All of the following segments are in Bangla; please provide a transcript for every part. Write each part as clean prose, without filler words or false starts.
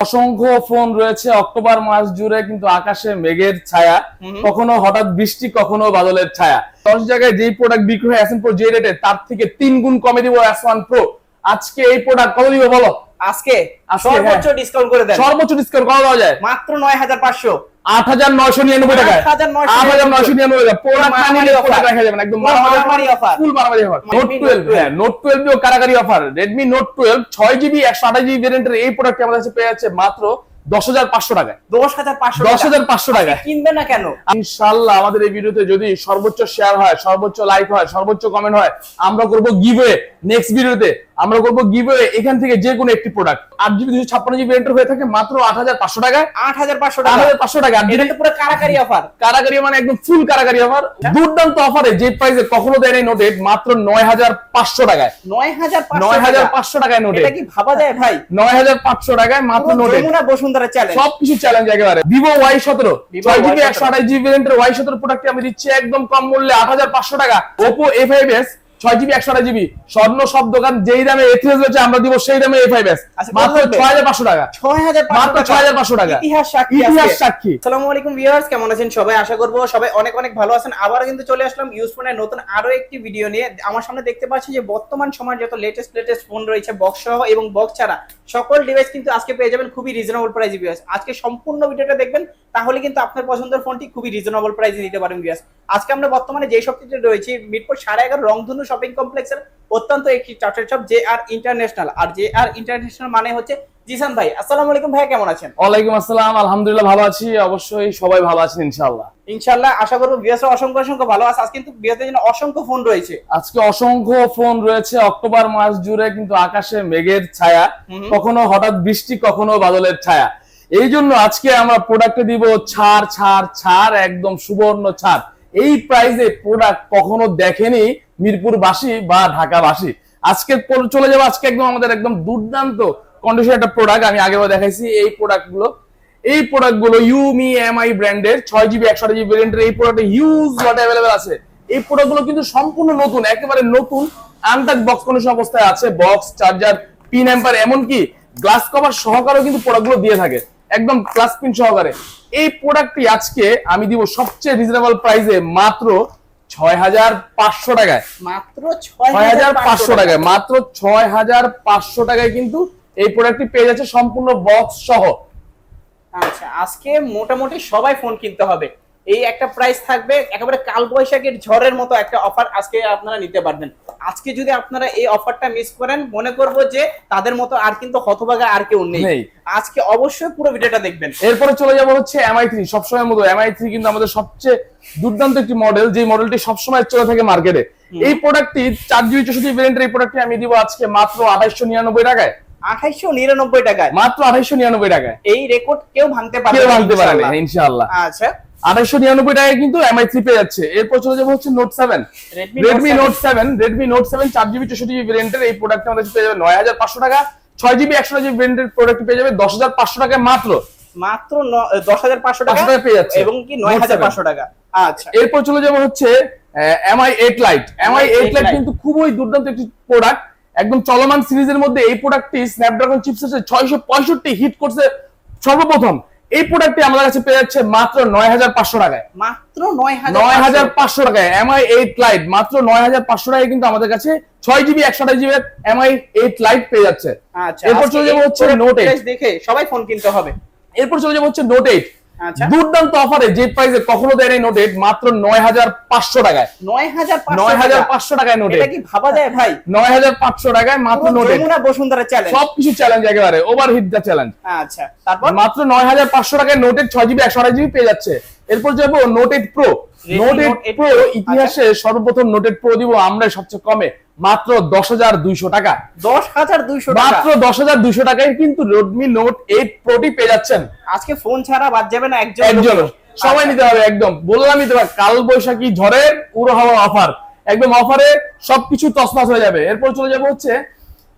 অসংখ্য ফোন রয়েছে অক্টোবর মাস জুড়ে, কিন্তু আকাশে মেঘের ছায়া, কখনো হঠাৎ বৃষ্টি, কখনো বাদলের ছায়া। 10 জায়গায় যেই প্রোডাক্ট বিক্রি হয় S1 Pro যে রেটে, তার থেকে 3 গুণ কমে দিব S1 Pro। আজকে এই প্রোডাক্ট কত দিব বলো? আজকে সর্বোচ্চ ডিসকাউন্ট করে দেন। সর্বোচ্চ ডিসকাউন্ট কত দেওয়া যায়? মাত্র 9500, 8999 টাকায়। 8999 টাকা প্রোডাক্ট নিলে প্রোডাক্ট রাখা যাবে না, একদম মারামারি অফার, ফুল মারামারি অফার। নোট 12, হ্যাঁ নোট 12 এও কারাগারি offer. Redmi Note 12 6GB 128GB ভেরিয়েন্টের এই প্রোডাক্টটি আমাদের কাছে পেয়ে যাচ্ছে মাত্র 10500 টাকায়। 10500 টাকা কিনবে না কেন? ইনশাআল্লাহ আমাদের এই ভিডিওতে যদি সর্বোচ্চ শেয়ার হয়, সর্বোচ্চ লাইক হয়, সর্বোচ্চ কমেন্ট হয়, আমরা করব গিভওয়ে। নেক্সট ভিডিওতে আমরা করব গিভওয়ে, এখান থেকে যে কোনো একটি প্রোডাক্ট 8GB 256GB ভেরিয়েন্ট হয়ে থাকে মাত্র 8500 টাকায়। 8500 টাকা। এটা তো পুরো কারাকারি অফার। কারাগারি মানে একদম ফুল কারাগারি অফার। দুর্দান্ত অফারে যে প্রাইসে কখনো দেয় নাই নোটেড, মাত্র 9500 টাকায়। 9500 টাকায় নোটেড। এটা কি ভাবা যায় ভাই? 9500 টাকায় মাত্র নোটেড। যমুনা বসুন্ধরা চ্যালেঞ্জ, সবকিছু চ্যালেঞ্জ একেবারে। Vivo Y17 6GB 128GB ভেরিয়েন্টের Y17 প্রোডাক্টটি আমি দিচ্ছি একদম কম মূল্যে 8500 টাকা। Oppo A5s 6GB 128GB, স্বর্ণ সব দোকান যেই দামে A3s রয়েছে আমরা দিব সেই দামে A5s মাত্র 6500 টাকা। 6500 টাকা। ইতিহাস সাক্ষী। আসসালামু আলাইকুম ভিউয়ার্স, কেমন আছেন সবাই? আশা করব সবাই অনেক অনেক ভালো আছেন। আবার কিন্তু চলে আসলাম ইউজফোনের নতুন আরো একটি ভিডিও নিয়ে। আমার সামনে দেখতে পাচ্ছি যে বর্তমান সময়ের যত লেটেস্ট ফোন রয়েছে, বক্স সহ এবং বক্স ছাড়া সকল ডিভাইস কিন্তু আজকে পেয়ে যাবেন খুবই রিজনেবল প্রাইসে ভিউয়ার্স। আজকে সম্পূর্ণ ভিডিওটা দেখবেন, তাহলে কিন্তু আপনার পছন্দের ফোনটি খুবই রিজনেবল প্রাইসে নিতে পারেন ভিউয়ার্স। আজকে আমরা বর্তমানে যে শপটিতে রয়েছি, মিরপুর 11.5 রংধনু শপিং কমপ্লেক্সের অত্যন্ত একটি চার্টার শপ JR ইন্টারন্যাশনাল। আর JR ইন্টারন্যাশনাল মানে হচ্ছে জিসান ভাই। আসসালামু আলাইকুম ভাই, কেমন আছেন? ওয়ালাইকুম আসসালাম, আলহামদুলিল্লাহ ভালো আছি। অবশ্যই সবাই ভালো আছেন ইনশাআল্লাহ। আশা করব ভিউয়ার্স অসংখ্য ভালো আছে। আজকে কিন্তু ভিউয়ারদের জন্য অসংখ্য ফোন রয়েছে। আজকে অসংখ্য ফোন রয়েছে অক্টোবর মাস জুড়ে, কিন্তু আকাশে মেঘের ছায়া, কখনো হঠাৎ বৃষ্টি, কখনো বাদলের ছায়া। এই জন্য আজকে আমরা প্রোডাক্টে দিব ছাড়, একদম সুবর্ণ ছাড়। এই প্রাইসে প্রোডাক্ট কখনো দেখেনি মিরপুরবাসী বা ঢাকাবাসী। আজকে চলে যাবো আজকে একদম আমাদের একদম দুর্দান্ত কন্ডিশন একটা প্রোডাক্ট। আমি আগেও দেখাইছি এই প্রোডাক্টগুলো ইউমি MI ব্র্যান্ডের 6GB 128GB ভেরিয়েন্টের এই প্রোডাক্টে হিউজ লট अवेलेबल আছে। এই প্রোডাক্টগুলো কিন্তু সম্পূর্ণ নতুন, একেবারে নতুন আনটাচ বক্স কন্ডিশন অবস্থায় আছে। বক্স, চার্জার, পিন এম্পার, এমনকি গ্লাস কভার সহকারেও কিন্তু প্রোডাক্টগুলো দিয়ে থাকে, একদম গ্লাস পিন সহকারে। এই প্রোডাক্টটি আজকে আমি দিব সবচেয়ে রিজনেবল প্রাইসে মাত্র 6500 টাকায়। মাত্র 6500 টাকায়, মাত্র 6500 টাকায় কিন্তু এই প্রোডাক্টটি পেয়ে যাচ্ছে সম্পূর্ণ বক্স সহ। আচ্ছা, আজকে মোটামুটি সবাই ফোন কিনতে হবে, এই একটা প্রাইস থাকবে। একেবারে কালবৈশাখীর ঝড়ের মতো একটা অফার আজকে আপনারা নিতে পারবেন। আজকে যদি আপনারা এই অফারটা মিস করেন, মনে করব যে তাদের মতো আর কিন্তু হতভাগা আর কেউ নেই। আজকে অবশ্যই পুরো ভিডিওটা দেখবেন। এরপরে চলে যাব হচ্ছে MI3। সবসময় মতো MI3 কিন্তু আমাদের সবচেয়ে দুর্দান্ত একটি মডেল, যে মডেলটি সবসময় চলে থাকে মার্কেটে। এই প্রোডাক্টটি 4GB 64GB ভেরিয়েন্টের এই প্রোডাক্টটি আমি দিব আজকে মাত্র 2899 টাকায়। 2899 টাকায়, মাত্র 2899 টাকায়। এই রেকর্ড কেউ ভাঙতে পারবে না ইনশাআল্লাহ। আচ্ছা, 2899 টাকায় কিন্তু MI3 পেয়ে যাচ্ছে। এরপর চলে যাবো হচ্ছে Note 7, Redmi Note 7 4GB 64GB ভেরিয়েন্টের এই প্রোডাক্টটা আমাদের পেয়ে যাবে 9500 টাকা। 6GB 128GB ভেরিয়েন্টের প্রোডাক্ট পেয়ে যাবে 10500 টাকায় মাত্র 10500 টাকা পেয়ে যাচ্ছে, এবং কি 9500 টাকা। আচ্ছা, এরপর চলে যাবো হচ্ছে MI8 Lite। MI8 Lite কিন্তু খুবই দুর্দান্ত একটি প্রোডাক্ট, একদম চলমান সিরিজের মধ্যে এই প্রোডাক্টটি স্ন্যাপড্রাগন চিপসেটের 665 হিট করছে সর্বপ্রথম। এই প্রোডাক্টটি আমাদের কাছে পেয়ে যাচ্ছে মাত্র 9500 টাকায়। মাত্র 9500 টাকায় MI8 Lite, মাত্র 9500 টাকায় কিন্তু আমাদের কাছে 6GB 128GB MI8 Lite পেয়ে যাচ্ছে। আচ্ছা, এরপর চলে যাবো হচ্ছে Note 8। দেখে সবাই ফোন কিনতে হবে। এরপর চলে যাবো হচ্ছে Note 8। আচ্ছা, দুর্দান্ত অফারে যে প্রাইসে কখনো দেয় নাই Note 8, মাত্র 9500 টাকায়। 9500 টাকায় Note 8। এটা কি ভাবা যায় ভাই? 9500 টাকায় মাত্র Note 8। যমুনা বসুন্ধরা চ্যালেঞ্জ, সবকিছু চ্যালেঞ্জ একেবারে, ওভারহিট দা চ্যালেঞ্জ। আচ্ছা, তারপর মাত্র 9500 টাকায় Note 8 6GB 128GB পেয়ে যাচ্ছে। এরপর যাবো Note 8 Pro। Note 8 Pro ইতিহাসে সর্বপ্রথম Note 8 Pro দিব আমরা সবচেয়ে কমে মাত্র 10200 টাকা। 10200 টাকা, মাত্র 10200 টাকায় কিন্তু Redmi Note 8 Pro টি পেয়ে যাচ্ছেন। আজকে ফোন ছাড়া বাদ যাবে না একজন, সবাই নিতে হবে। একদম বললামই তো, কাল বৈশাখী ঝড়ের উড়ো হাওয়া অফার, একদম অফারে সবকিছু তছনছ হয়ে যাবে। এরপর চলে যাবো হচ্ছে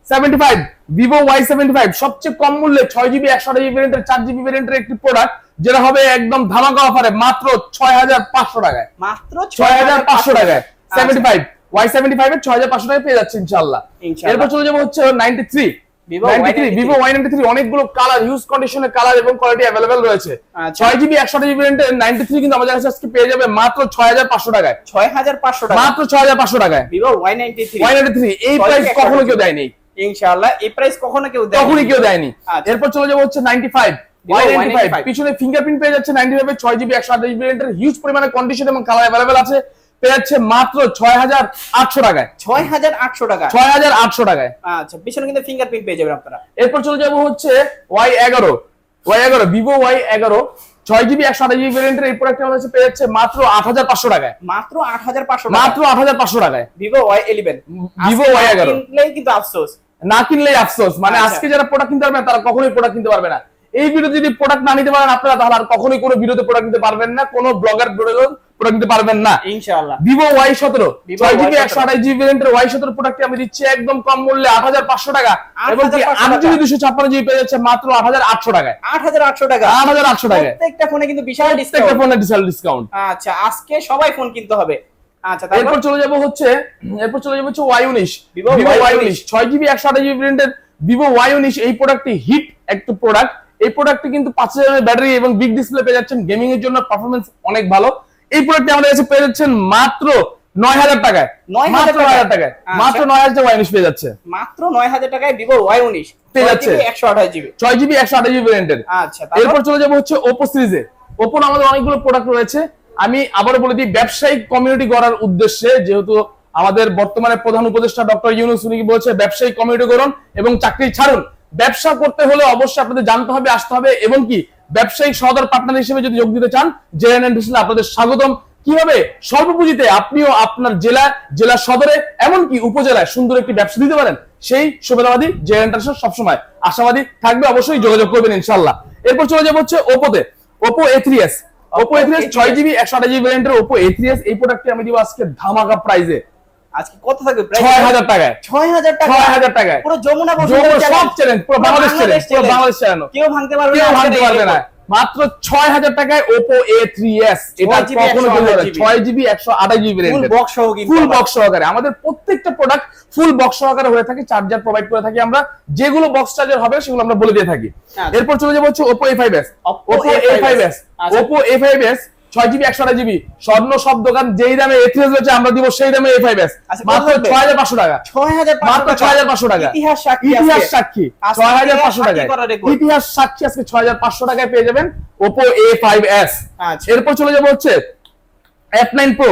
75, Vivo Y75 সবচেয়ে কম মূল্যে 6GB 128GB ভেরিয়েন্টের 4GB ভেরিয়েন্টের একটি প্রোডাক্ট, যেটা হবে একদম ধামাকা অফারে মাত্র 6500 টাকায়। মাত্র 6500 টাকায় 75 Y75 এর 6500 টাকায় পেয়ে যাচ্ছে ইনশাআল্লাহ। এরপর চলে যাবো হচ্ছে 93, Vivo 93 Vivo Y93 অনেকগুলো কালার, ইউজ কন্ডিশনের কালার এবং কোয়ালিটি अवेलेबल রয়েছে। 6GB 128GB ভেরিয়েন্টের 93 কিন্তু আমাদের কাছে আজকে পেয়ে যাবে মাত্র 6500 টাকায়। 6500 টাকা, মাত্র 6500 টাকায় Vivo Y93। এই প্রাইস কখনো কেউ দেয়নি, ইনশাআল্লাহ এই প্রাইস কখনো কেউ দেয়নি, কখনোই কেউ দেয়নি। এরপর চলে যাবো হচ্ছে 95 Y95, পিছনে ফিঙ্গারপ্রিন্ট পেয়ে যাচ্ছে 95 এর 6GB 128GB ভেরিয়েন্টের, হিউজ পরিমাণে কন্ডিশন এবং কালার अवेलेबल আছে, পেয়ে যাচ্ছে মাত্র 6800 টাকায়। 6800 টাকা, 6800 টাকায়। আচ্ছা, পিছনে কিন্তু ফিঙ্গারপ্রিন্ট পেয়ে যাবেন আপনারা। এরপর চলে যাবো হচ্ছে Y11 Vivo Y11 6GB 128GB ভেরিয়েন্টের এই প্রোডাক্ট আমাদের কাছে পেয়ে যাচ্ছে মাত্র 8500 টাকায়। মাত্র 8500 টাকা, মাত্র 8500 টাকায়। Vivo Y11, Vivo Y11 কিনলেই কিন্তু আফসোস, না কিনলেই আফসোস, মানে আচ্ছা। আজকে যারা প্রোডাক্ট কিনতে পারবে না তারা কখনোই প্রোডাক্ট কিনতে পারবে না। এই ভিডিওতে যদি প্রোডাক্ট না নিতে পারেন আপনারা, তাহলে আর কখনোই কোনো ভিডিওতে প্রোডাক্ট নিতে পারবেন না, কোনো ব্লগার প্রোডাক্ট নিতে পারবেন না ইনশাআল্লাহ। Vivo Y17 Vivo 6GB Y17 128GB ভেরিয়েন্টের Y17 প্রোডাক্টটি আমি দিচ্ছি একদম কম মূল্যে 8500 টাকা, এবং 8GB 256GB পেয়ে যাচ্ছে মাত্র 8800 টাকায়। 8800 টাকা, 8800 টাকায়। প্রত্যেকটা ফোনে কিন্তু বিশাল প্রত্যেকটা ডিসকাউন্ট, ফোনে বিশাল ডিসকাউন্ট। আচ্ছা আজকে সবাই ফোন কিনতে হবে। আচ্ছা, এরপর চলে যাব হচ্ছে Y19 Vivo Vivo Y19 Y19 6GB 128GB ভেরিয়েন্টের Vivo Y19। এই প্রোডাক্টটি হিট একটা প্রোডাক্ট, এই প্রোডাক্টটি কিন্তু 5000 এর ব্যাটারি এবং বিগ ডিসপ্লে পেয়ে যাচ্ছেন, গেমিং এর জন্য পারফরম্যান্স অনেক ভালো। এই প্রোডাক্টটি আমাদের কাছে পেয়ে যাচ্ছেন মাত্র 9000 টাকায়। 9000 টাকায়, আচ্ছা। মাত্র 9000 টাকায় Y19 পেয়ে যাচ্ছে, মাত্র 9000 টাকায় Vivo Y19 পেয়ে যাচ্ছে 128GB। 6GB 128GB ভেরিয়েন্টের। আচ্ছা, এরপর চলে যাব হচ্ছে Oppo সিরিজে। Oppo আমাদের অনেকগুলো প্রোডাক্ট রয়েছে। আমি আবারও বলে দিই, ব্যবসায়িক কমিউনিটি গড়ার উদ্দেশ্যে, যেহেতু আমাদের বর্তমানে প্রধান উপদেষ্টা ডক্টর ইউনূস উনি বলছে ব্যবসায়িক কমিউনিটি গড়ুন এবং চাকরি ছাড়ুন। ব্যবসা করতে হলে অবশ্যই আপনাদের জানতে হবে, আসতে হবে, এবং কি ব্যবসায়িক সহদর পার্টনার হিসেবে যদি যোগ দিতে চান, জেএনএন আপনাদের স্বাগতম। কিভাবে স্বল্প পুঁজিতে আপনিও আপনার জেলা সদরে এমনকি উপজেলায় সুন্দর একটি ব্যবসা দিতে পারেন, সেই সুবিধাবাদী জেএনএন সবসময় আশাবাদী থাকবে, অবশ্যই যোগাযোগ করবেন ইনশাআল্লাহ। এরপর চলে যাবো হচ্ছে ওপোতে, Oppo A3s 6GB 128GB ভেরিয়েন্টের Oppo A3s। এই প্রোডাক্টটি আমি দিব আজকে ধামাকা প্রাইজে। আজকে কত থাকবে প্রাইস? 6000 টাকায়। 6000 টাকা, 6000 টাকায়। পুরো যমুনা সব চ্যালেঞ্জ, পুরো বাংলাদেশ চ্যালেঞ্জ, কেউ ভাঙতে পারবে কেউ না, ভাঙতে পারবে না। মাত্র 6000 টাকায় Oppo A3s। এটা 6GB কখনো কেউ পাবে না। 6GB 128GB ফুল ভেরিয়েন্ট, বক্স সহ কিন্তু, ফুল বক্স সহকারে। আমাদের প্রত্যেকটা প্রোডাক্ট ফুল বক্স সহকারে হয়ে থাকে, চার্জার প্রোভাইড করে থাকি আমরা, যেগুলো বক্স চার্জার হবে সেগুলো আমরা বলে দিয়ে থাকি। এরপর চলে যাবো হচ্ছে Oppo A5s। Oppo A5s Oppo A5s 6GB 128GB। স্বর্ণ সব দোকান যেই দামে A3s বেচে আমরা দিব সেই দামে A5s, মাত্র 6500 টাকা। 6500 মাত্র 6500 টাকা। ইতিহাস সাক্ষী, ইতিহাস সাক্ষী 6500 টাকায়। ইতিহাস সাক্ষী আজকে 6500 টাকায় পেয়ে যাবেন Oppo A5s। আচ্ছা, এরপর চলে যাবো হচ্ছে F9 Pro,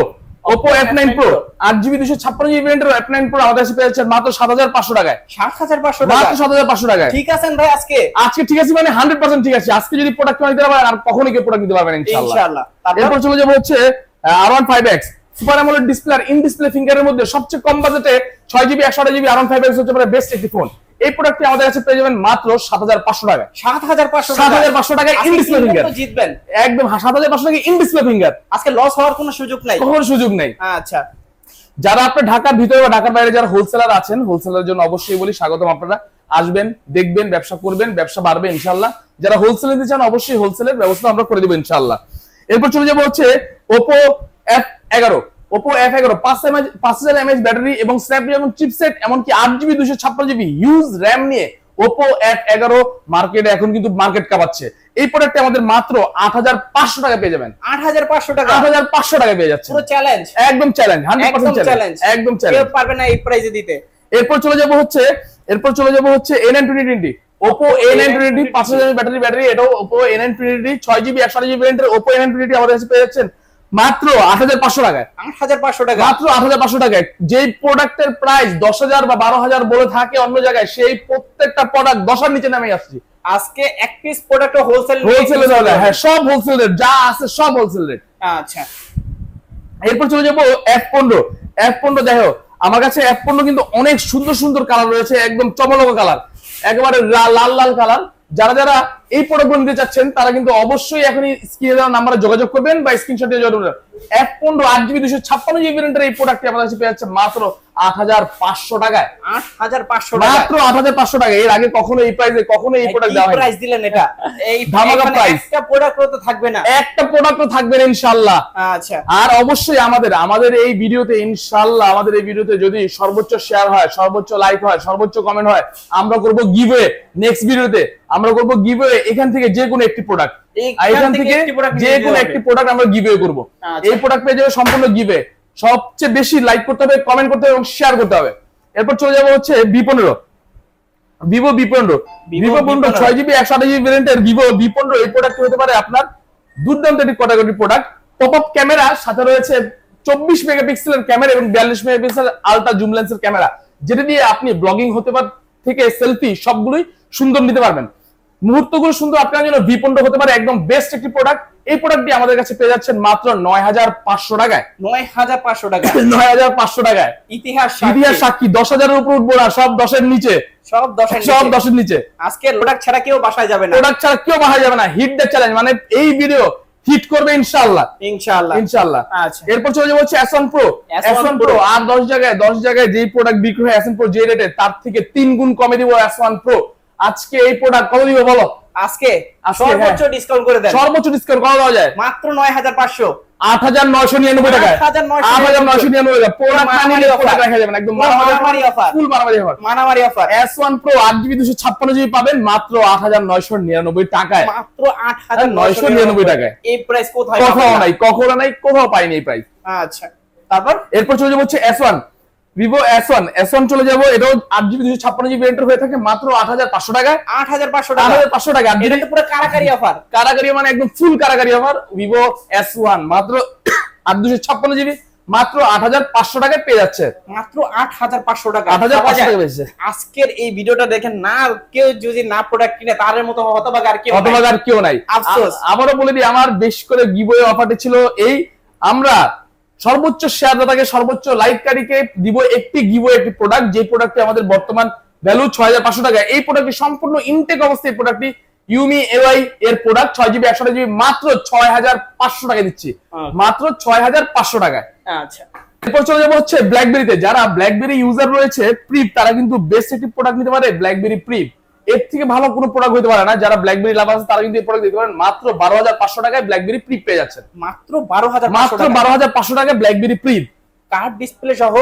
Oppo F9 Pro 8GB 256GB ভেরিয়েন্টের F9 Pro আমাদের কাছে পেয়ে যাচ্ছেন মাত্র 7500 টাকায়। 7500 টাকা, মাত্র 7500 টাকায়। ঠিক আছেন ভাই? আজকে ঠিক আছে, মানে 100% ঠিক আছে। আজকে যদি প্রোডাক্ট নিতে পারেন আর কখনোই কেউ প্রোডাক্ট নিতে পারবেন ইনশাআল্লাহ। ইনশাআল্লাহ। এরপর চলে যাবো হচ্ছে R15X সুপার অ্যামোলেড ডিসপ্লে আর ইন ডিসপ্লে ফিঙ্গারের মধ্যে সবচেয়ে কম বাজেটে 6GB 128GB R15X হচ্ছে মানে বেস্ট একটি ফোন। এই প্রোডাক্টটি আমাদের কাছে পেয়ে যাবেন মাত্র 7500 টাকায়। 7500 টাকায় ইন ডিসপ্লে ফিঙ্গার জিতবেন একদম। 7500 টাকায় ইন ডিসপ্লে ফিঙ্গার, আজকে লস হওয়ার কোনো সুযোগ নাই, কোনো সুযোগ নেই। আচ্ছা, যারা আপনার ঢাকার ভিতরে বা ঢাকার বাইরে যারা হোলসেলার আছেন, হোলসেলারের জন্য অবশ্যই বলি স্বাগতম। আপনারা আসবেন, দেখবেন, ব্যবসা করবেন, ব্যবসা বাড়বে ইনশাআল্লাহ। যারা হোলসেল নিতে চান অবশ্যই হোলসেলের ব্যবস্থা আমরা করে দেব ইনশাআল্লাহ। এরপর চলে যাবো হচ্ছে Oppo F11 5000 mAh ব্যাটারি এবং স্ন্যাপড্রাগন চিপসেট, এমনকি 8GB 256GB হিউজ র‍্যাম নিয়ে Oppo F11 মার্কেটে এখন কিন্তু মার্কেট কাঁপাচ্ছে। এই প্রোডাক্টটি আমাদের মাত্র 8500 টাকা পেয়ে যাবেন। 8500 টাকা, 8500 টাকা পেয়ে যাচ্ছে, পুরো চ্যালেঞ্জ, একদম চ্যালেঞ্জ, 100% চ্যালেঞ্জ, একদম চ্যালেঞ্জ। কেউ পারবে না এই প্রাইসে দিতে। এরপর চলে যাবো হচ্ছে A9 2020 Oppo A9 2020 5000 ব্যাটারি, এটাও Oppo A9 2020 6GB 128GB ভেরিয়েন্টের Oppo A9 2020 আমাদের কাছে পেয়ে যাচ্ছেন মাত্র 8500 টাকায়। 8500 টাকা, মাত্র 8500 টাকায়। যেই প্রোডাক্টের প্রাইস 10000 বা 12000 বলে থাকে অন্য জায়গায়, সেই প্রত্যেকটা প্রোডাক্ট 10 এর নিচে নামে আসছে। আজকে এক পিস প্রোডাক্ট হোলসেল রেট, হ্যাঁ সব হোলসেল রেট, যা আছে সব হোলসেল রেট। আচ্ছা, এরপর চলে যাবো F15 দেখো আমার কাছে F15 কিন্তু অনেক সুন্দর সুন্দর কালার রয়েছে, একদম চমলক কালার, একেবারে লাল কালার। যারা এই প্রোডাক্টগুলো নিতে চাচ্ছেন তারা কিন্তু অবশ্যই এখনই স্ক্রিনে দেওয়া নাম্বারে যোগাযোগ করবেন বা স্ক্রিনশট দিয়ে যোগাযোগ করবেন। F15 8GB 256GB ভেরিয়েন্টের এই প্রোডাক্টটি আমাদের কাছে পেয়ে যাচ্ছে মাত্র 8500 টাকায়। 8500 টাকা, মাত্র 8500 টাকা। এর আগে কখনো এই প্রাইসে কখনো এই প্রোডাক্ট দেওয়া হয়নি। প্রাইস দিলেন এটা, এই ধামাকা প্রাইস। একটা প্রোডাক্টও তো থাকবে না, একটা প্রোডাক্টও থাকবে না ইনশাআল্লাহ। আচ্ছা, আর অবশ্যই আমাদের এই ভিডিওতে ইনশাআল্লাহ আমাদের এই ভিডিওতে যদি সর্বোচ্চ শেয়ার হয়, সর্বোচ্চ লাইক হয়, সর্বোচ্চ কমেন্ট হয়, আমরা করব গিভওয়ে। নেক্সট ভিডিওতে আমরা করব গিভওয়ে, এখান থেকে যে কোনো একটি প্রোডাক্ট, এখান থেকে যে কোনো একটি প্রোডাক্ট আমরা গিভওয়ে করব। এই প্রোডাক্ট পেয়ে যাবে সম্পূর্ণ গিভওয়ে। সবচেয়ে বেশি লাইক করতে হবে, কমেন্ট করতে হবে এবং শেয়ার করতে হবে। এরপর চলে যাবো হচ্ছে V15, Vivo V15, Vivo 6GB 128GB ভেরিয়েন্টের ভিভো V15। এই প্রোডাক্ট হতে পারে আপনার দুর্দান্ত একটি category product. Pop up camera, সাথে রয়েছে 24 মেগাপিক্সেলের ক্যামেরা এবং 42 মেগাপিক্সেল আলট্রা জুম লেন্সের ক্যামেরা, যেটা দিয়ে আপনি ব্লগিং হতে থেকে সেলফি সবগুলোই সুন্দর নিতে পারবেন। মুহূর্তগুলো সুন্দর আপনার জন্য V15 হতে পারে একদম বেস্ট একটি প্রোডাক্ট। এই প্রোডাক্টটি আমাদের কাছে পেয়ে যাচ্ছেন মাত্র 9500 টাকায়। 9500 টাকা, 9500 টাকায়। ইতিহাস সাক্ষী। 10,000 এর উপর উঠবো না, সব 10-এর নিচে, সব 10-এর নিচে। আজকে প্রোডাক্ট ছাড়া কেউ বাসায় যাবে না, প্রোডাক্ট ছাড়া কেউ বাসায় যাবে না। হিট দ্য চ্যালেঞ্জ, মানে এই ভিডিও হিট করবে ইনশাআল্লাহ, ইনশাআল্লাহ, ইনশাআল্লাহ। আচ্ছা, এরপর চলে যাবো হচ্ছে S1 Pro। S1 Pro আর 10 জায়গায় যেই প্রোডাক্ট বিক্রি হয় S1 Pro যে রেটে, তার থেকে 3 গুণ কমে দিব S1 Pro। আজকে এই প্রোডাক্ট কত দিব বলো? আজকে সর্বোচ্চ ডিসকাউন্ট করে দেন। সর্বোচ্চ ডিসকাউন্ট কত দেওয়া যায়? মাত্র 9500, 8999 টাকায়। 8999 টাকা। প্রোডাক্ট মানিয়ে প্রোডাক্ট রাখা যাবে না, একদম মারামারি অফার, ফুল মারামারি offer. S1 Pro 8GB 256GB পাবেন মাত্র 8999 টাকায়। মাত্র 8999 টাকায়। এই প্রাইস কোথায়? কখনো নাই, কোথাও পাইনি এই প্রাইস। আচ্ছা, তারপর এরপর চলে যাবো হচ্ছে S1, ভিভো S1 চলে যাবো। এটাও 8GB 256GB ভেরিয়েন্ট হয়ে থাকে মাত্র 8500 টাকায়। 8500 টাকা, 8500 টাকা। এটা তো পুরো কারাকারি অফার, কারাকারি মানে একদম ফুল কারাকারি অফার। ভিভো S1 মাত্র 8GB 256GB মাত্র 8500 টাকায় পেয়ে যাচ্ছে। মাত্র 8500 টাকা। 8500 টাকা পেয়েছে। আজকের এই ভিডিওটা দেখেন না, কেউ যদি না প্রোডাক্ট কিনে তার মতো হতভাগা আর কেউ নাই। আফসোস। আবারও বলে দিই, আমার বেশি করে গিভওয়ে অফারটি ছিল এই, আমরা সর্বোচ্চ শেয়ারদাতাকে, সর্বোচ্চ লাইককারীকে দিব একটি গিভওয়ে, একটি প্রোডাক্ট, যে প্রোডাক্টটি আমাদের বর্তমান ভ্যালু 6500 টাকা। এই প্রোডাক্টটি সম্পূর্ণ ইনটেক অবস্থায়, প্রোডাক্টটি ইউমি এআই এর প্রোডাক্ট 6GB 128GB মাত্র 6500 টাকা দিচ্ছি, মাত্র 6500 টাকায়। আচ্ছা, এরপর চলে যাবো হচ্ছে ব্ল্যাকবেরিতে। যারা ব্ল্যাকবেরি ইউজার রয়েছে প্রিপ, তারা কিন্তু বেস্ট একটি প্রোডাক্ট নিতে পারে ব্ল্যাকবেরি প্রিপ। এর থেকে ভালো কোনো প্রোডাক্ট হতে পারে না। যারা ব্ল্যাকবেরি লাভার আছে তারা কিন্তু এই প্রোডাক্ট দিতে পারেন মাত্র 12500 টাকায় ব্ল্যাকবেরি প্রিপ পেয়ে যাচ্ছেন। মাত্র 12500 টাকায় ব্ল্যাকবেরি প্রিপ, কার্ড ডিসপ্লে সহ।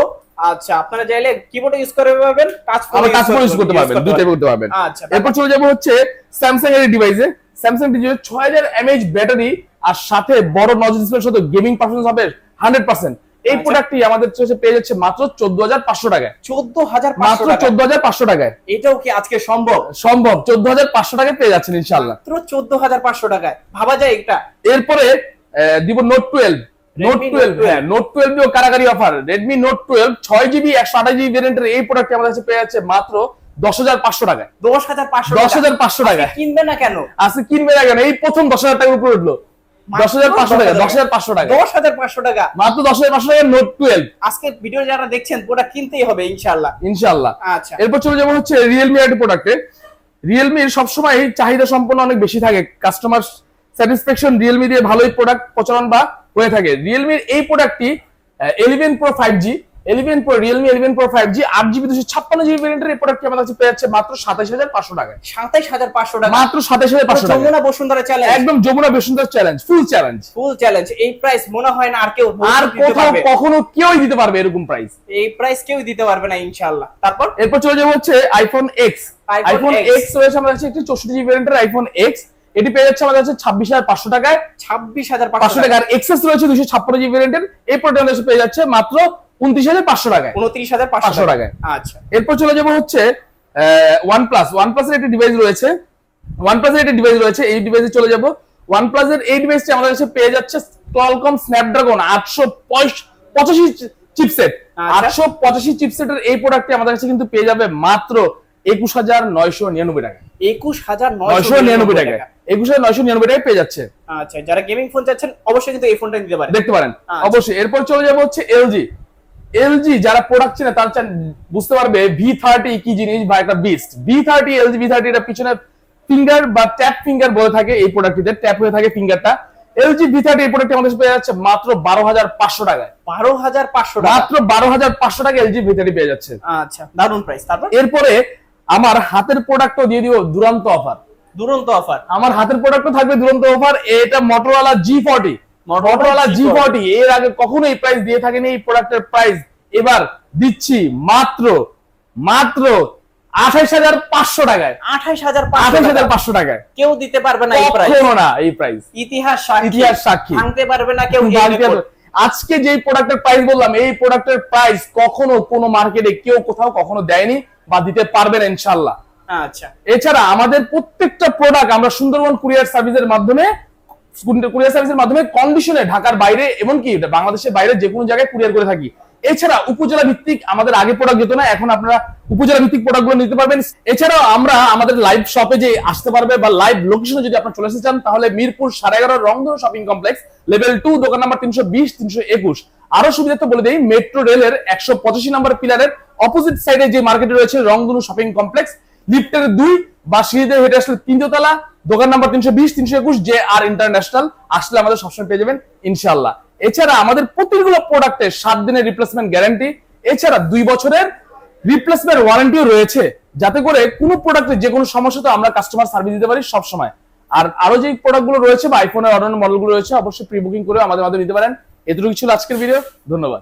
আচ্ছা, আপনারা চাইলে কিবোর্ড ইউজ করে পাবেন, টাচ ফোন ইউজ করতে পারবেন, দুটোই করতে পারবেন। আচ্ছা, এরপর চলে যাব হচ্ছে স্যামসাং এর ডিভাইসে। স্যামসাং ডিভাইসে 6000 mAh ব্যাটারি আর সাথে বড় নজ ডিসপ্লের সাথে গেমিং পারফরম্যান্স হবে 100%। এই প্রোডাক্টটি আমাদের কাছে পেয়ে যাচ্ছে মাত্র 14500 টাকায়। 14500 টাকা, 14500 টাকায়। এটাও কি আজকে সম্ভব? 14500 টাকায় পেয়ে যাচ্ছেন ইনশাআল্লাহ, মাত্র 14500 টাকায়। ভাবা যায় এটা। এরপরে দিব নোট 12। হ্যাঁ, নোট 12 এও কারাকারি offer. Redmi Note 12 6GB 128GB ভেরিয়েন্টের এই প্রোডাক্টটি আমাদের কাছে পেয়ে যাচ্ছে মাত্র 10500 টাকায়। 10500 টাকায় কিনবে না কেন? আজকে কিনবে না কেন? এই প্রথম 10000 টাকার উপরে উঠলো। 10500 টাকা, 10500 টাকা, 10500 টাকা, মাত্র 10500 টাকা নোট 12। আজকে ভিডিও যারা দেখছেন প্রোডাক্ট কিনতেই হবে ইনশাআল্লাহ, ইনশাআল্লাহ। আচ্ছা, এরপর চলে যাবো হচ্ছে Realme এর প্রোডাক্টে। Realme এর সবসময় চাহিদা সম্পন্ন অনেক বেশি থাকে, কাস্টমার স্যাটিসফ্যাকশন Realme দিয়ে ভালোই প্রোডাক্ট প্রচলন বা হয়ে থাকে। Realme এর এই প্রোডাক্টটি 11 Pro 5G, Realme 11 Pro 5G 8GB 256GB ভেরিয়েন্টের এই প্রোডাক্টটি আমাদের কাছে পেয়ে যাচ্ছে মাত্র 27500 টাকায়। 27500 টাকা, মাত্র 27500 টাকা। যমুনা বসুন্ধরা চ্যালেঞ্জ, একদম যমুনা বসুন্ধরা চ্যালেঞ্জ, ফুল চ্যালেঞ্জ। এই প্রাইস মনে হয় না আর কেউ কোথাও কখনো কেউই দিতে পারবে এরকম প্রাইস। এই প্রাইস কেউ দিতে পারবে না ইনশাআল্লাহ। তারপর এরপর চলে যাবো হচ্ছে আইফোন X রয়েছে আমাদের কাছে একটি 64GB ভেরিয়েন্টের আইফোন X। এটি পেয়ে যাচ্ছে আমাদের কাছে 26500 টাকায়। 26500 টাকা। আর এক্সএস রয়েছে 256GB ভেরিয়েন্টের এই প্রোডাক্ট আমাদের পেয়ে যাচ্ছে মাত্র 29500 টাকায়, 29500 টাকায়। আচ্ছা, এরপর চলে যাবো হচ্ছে OnePlus এর একটি ডিভাইস রয়েছে। এই ডিভাইসে চলে যাবো। OnePlus এর এই ডিভাইসটি আমাদের কাছে পেয়ে যাচ্ছে Qualcomm Snapdragon 885 চিপসেট। 885 চিপসেটের এই প্রোডাক্টটি আমাদের কাছে কিন্তু পেয়ে যাবে মাত্র 21999 টাকা। 21999 টাকা, 21999 টাকায় পেয়ে যাচ্ছে। আচ্ছা, যারা গেমিং ফোন চাচ্ছেন অবশ্যই কিন্তু এই ফোনটা দেখতে পারেন। অবশ্যই। এরপর চলে যাবো হচ্ছে LG যারা প্রোডাক্ট চেনে তারা বুঝতে পারবে V30 কি জিনিস বা একটা বিস্ট। LG V30 এর পিছনে ফিঙ্গার বা ট্যাপ ফিঙ্গার বলে থাকে এই প্রোডাক্টটিতে, ট্যাপ হয়ে থাকে ফিঙ্গারটা। LG V30 এই প্রোডাক্টটি আমাদের পেয়ে যাচ্ছে মাত্র 12,500 টাকায়। 12,500 টাকা, মাত্র 12,500 টাকা LG V30 পেয়ে যাচ্ছে। আচ্ছা দারুন প্রাইস। তারপর এরপরে আমার হাতের প্রোডাক্টও দিয়ে দিব দুরন্ত অফার। দুরন্ত অফার, আমার হাতের প্রোডাক্টও থাকবে দুরন্ত অফার। এটা মোটরোলা G40, মোটরোলা G40 এর আগে কখনো এই প্রাইস দিয়ে থাকেনি। এই প্রোডাক্টের প্রাইস এবার দিচ্ছি মাত্র 28,500 টাকায়। 28,500 টাকায় কেউ দিতে পারবে না এই প্রাইস, কখনো না। এই প্রাইস ইতিহাস সাক্ষী, ভাঙতে পারবে না কেউ। আজকে যে প্রোডাক্টের প্রাইস বললাম, এই প্রোডাক্টের প্রাইস কখনো কোনো মার্কেটে কেউ কোথাও কখনো দেয়নি বা দিতে পারবে না ইনশাআল্লাহ। আচ্ছা, এছাড়া আমাদের প্রত্যেকটা প্রোডাক্ট আমরা সুন্দরবন কুরিয়ার সার্ভিসের মাধ্যমে কন্ডিশনে ঢাকার বাইরে এমনকি বাংলাদেশের বাইরে যে কোনো জায়গায় কুরিয়ার করে থাকি। এছাড়া উপজেলা ভিত্তিক আমাদের আগে প্রোডাক্ট যেত না, এখন আপনারা উপজেলা ভিত্তিক প্রোডাক্টগুলো নিতে পারবেন। এছাড়াও আমরা আমাদের লাইভ শপে যে আসতে পারবে বা লাইভ লোকেশনে যদি আপনারা চলে আসতে চান, তাহলে মিরপুর 11.5 রংধনু শপিং কমপ্লেক্স, লেভেল 2, দোকান নাম্বার 320-321। আরো সুবিধা বলে দেই, মেট্রো রেলের 185 নম্বর পিলারের অপোজিট সাইডে যে মার্কেটে রয়েছে রংধনু শপিং কমপ্লেক্স, লিফটের 2 বা সিঁড়িতে হেঁটে আসলে 3 তলা, দোকান নাম্বার 320-321, JR ইন্টারন্যাশনাল। আসলে আমাদের সবসময় পেয়ে যাবেন ইনশাআল্লাহ। এছাড়া আমাদের প্রতিগুলো প্রোডাক্টে 7 দিনের রিপ্লেসমেন্ট গ্যারান্টি, এছাড়া 2 বছরের রিপ্লেসমেন্ট ওয়ারেন্টিও রয়েছে, যাতে করে কোনো প্রোডাক্টে যে কোনো সমস্যা তো আমরা কাস্টমার সার্ভিস দিতে পারি সব সময়। আর আরো যে প্রোডাক্টগুলো রয়েছে বা আইফোনের অন্যান্য মডেলগুলো রয়েছে, অবশ্যই প্রি বুকিং করে আমাদের মাধ্যমে নিতে পারেন। এতটুকু ছিল আজকের ভিডিও। ধন্যবাদ।